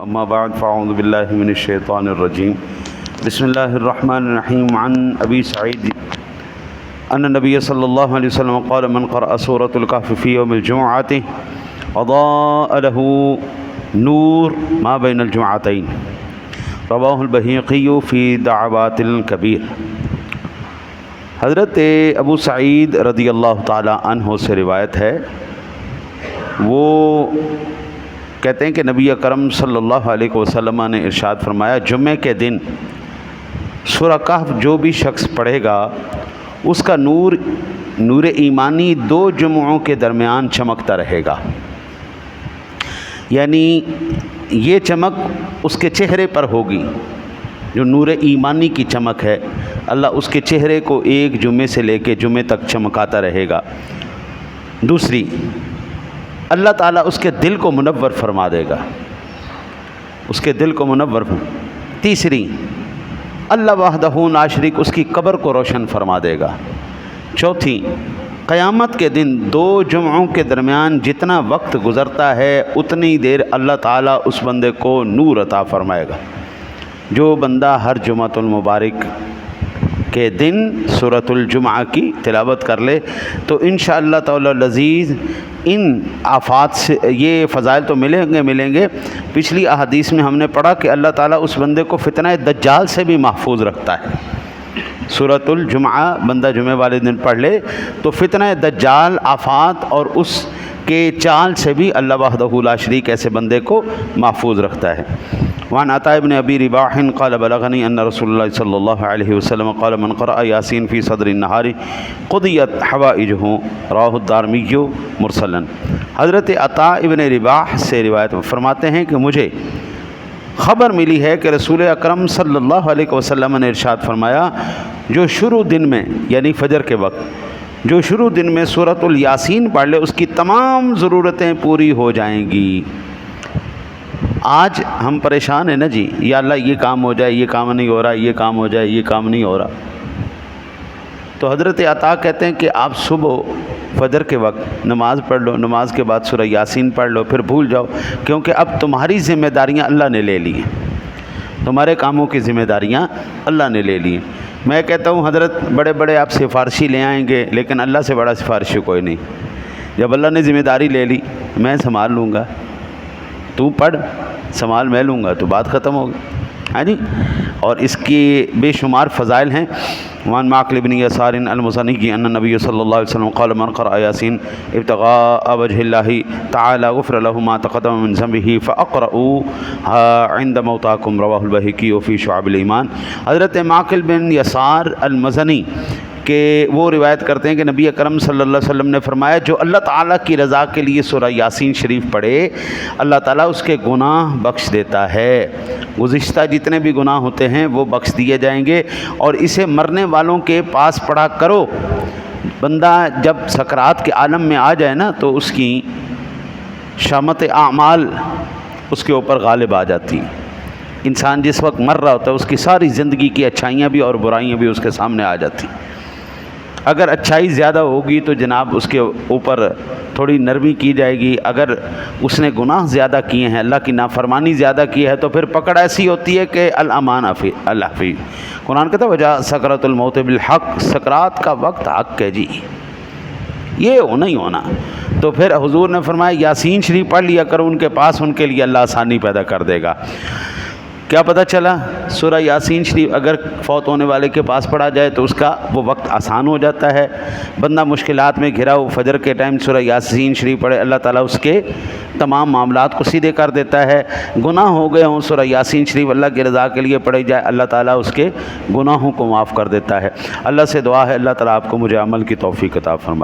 اما بعد فاعوذ باللہ من الشیطان الرجیم بسم اللہ الرحمن الرحیم عن ابی سعید ان النبی صلی اللہ علیہ وسلم قال من قرأ سورة الكهف في يوم الجمعة اضاء له نور ما بین الجمعتین رواہ البہیقی فی دعوات الکبیر۔ حضرت ابو سعید رضی اللہ تعالی عنہ سے روایت ہے، وہ کہتے ہیں کہ نبی اکرم صلی اللہ علیہ وسلم نے ارشاد فرمایا، جمعے کے دن سورہ کہف جو بھی شخص پڑھے گا اس کا نور ایمانی 2 جمعوں کے درمیان چمکتا رہے گا، یعنی یہ چمک اس کے چہرے پر ہوگی، جو نور ایمانی کی چمک ہے اللہ اس کے چہرے کو ایک جمعے سے لے کے جمعے تک چمکاتا رہے گا۔ دوسری، اللہ تعالیٰ اس کے دل کو منور فرما دے گا، اس کے دل کو منور تیسری، اللہ وحدہ لا شریک اس کی قبر کو روشن فرما دے گا۔ چوتھی، قیامت کے دن 2 جمعوں کے درمیان جتنا وقت گزرتا ہے اتنی دیر اللہ تعالیٰ اس بندے کو نور عطا فرمائے گا۔ جو بندہ ہر جمعۃ المبارک کے دن سورۃ الجمعہ کی تلاوت کر لے تو انشاءاللہ تعالی العزیز ان آفات سے یہ فضائل تو ملیں گے۔ پچھلی احادیث میں ہم نے پڑھا کہ اللہ تعالیٰ اس بندے کو فتنہ دجال سے بھی محفوظ رکھتا ہے۔ سورۃ الجمعہ بندہ جمعہ والے دن پڑھ لے تو فتنہ دجال، آفات اور اس کے چال سے بھی اللہ وحدہ لا شریک ایسے بندے کو محفوظ رکھتا ہے۔ وعن عطاء بن ابی رباح قال بلغنی ان رسول اللہ صلی اللہ علیہ وسلم قال من قرأ یاسین فی صدر النہار قضیت حوائجہ رواہ الدارمی مرسلا۔ حضرت عطاء ابن رباح سے روایت فرماتے ہیں کہ مجھے خبر ملی ہے کہ رسول اکرم صلی اللہ علیہ وسلم نے ارشاد فرمایا، جو شروع دن میں یعنی فجر کے وقت جو شروع دن میں سورۃ الیاسین پڑھ لے اس کی تمام ضرورتیں پوری ہو جائیں گی۔ آج ہم پریشان ہیں نا جی، یا اللہ یہ کام ہو جائے، یہ کام نہیں ہو رہا، یہ کام ہو جائے، یہ کام نہیں ہو رہا۔ تو حضرت عطا کہتے ہیں کہ آپ صبح فجر کے وقت نماز پڑھ لو، نماز کے بعد سورہ یاسین پڑھ لو، پھر بھول جاؤ، کیونکہ اب تمہاری ذمہ داریاں اللہ نے لے لی ہیں، تمہارے کاموں کی ذمہ داریاں اللہ نے لے لی ہیں۔ میں کہتا ہوں حضرت بڑے آپ سفارشی لے آئیں گے لیکن اللہ سے بڑا سفارشی کوئی نہیں۔ جب اللہ نے ذمہ داری لے لی، میں سنبھال لوں گا، تو پڑھ، سنبھال میں لوں گا، تو بات ختم ہوگی، ہاں جی۔ اور اس کی بے شمار فضائل ہیں۔ وعن معقل بن یسار المزنی ان النبی صلی اللہ علیہ وسلم قال من قرأ یاسین ابتغاء وجہ اللہ تعالی غفر له ما تقدم من ذنبه فاقرؤوا عند موتاکم رواہ البہیقی فی شعب الایمان۔ حضرت معقل بن یسار المزنی کہ وہ روایت کرتے ہیں کہ نبی اکرم صلی اللہ علیہ وسلم نے فرمایا، جو اللہ تعالیٰ کی رضا کے لیے سورہ یاسین شریف پڑھے اللہ تعالیٰ اس کے گناہ بخش دیتا ہے، گزشتہ جتنے بھی گناہ ہوتے ہیں وہ بخش دیے جائیں گے۔ اور اسے مرنے والوں کے پاس پڑھا کرو، بندہ جب سکرات کے عالم میں آ جائے نا تو اس کی شامت اعمال اس کے اوپر غالب آ جاتی ہیں۔ انسان جس وقت مر رہا ہوتا ہے اس کی ساری زندگی کی اچھائیاں بھی اور برائیاں بھی اس کے سامنے آ جاتی ہیں۔ اگر اچھائی زیادہ ہوگی تو جناب اس کے اوپر تھوڑی نرمی کی جائے گی، اگر اس نے گناہ زیادہ کیے ہیں، اللہ کی نافرمانی زیادہ کی ہے تو پھر پکڑ ایسی ہوتی ہے کہ الامان الحفیظ۔ قرآن کہتا ہے وجاء سکرۃ الموت بالحق، سکرات کا وقت حق ہے جی، یہ ہونا ہی ہونا۔ تو پھر حضور نے فرمایا یاسین شریف پڑھ لیا کرو ان کے پاس، ان کے لیے اللہ آسانی پیدا کر دے گا۔ کیا پتہ چلا؟ سورہ یاسین شریف اگر فوت ہونے والے کے پاس پڑھا جائے تو اس کا وہ وقت آسان ہو جاتا ہے۔ بندہ مشکلات میں گھرا ہو فجر کے ٹائم سورہ یاسین شریف پڑھے، اللہ تعالیٰ اس کے تمام معاملات کو سیدھے کر دیتا ہے۔ گناہ ہو گئے ہوں سورہ یاسین شریف اللہ کی رضا کے لیے پڑھی جائے، اللہ تعالیٰ اس کے گناہوں کو معاف کر دیتا ہے۔ اللہ سے دعا ہے اللہ تعالیٰ آپ کو مجھے عمل کی توفیق عطا فرمائے۔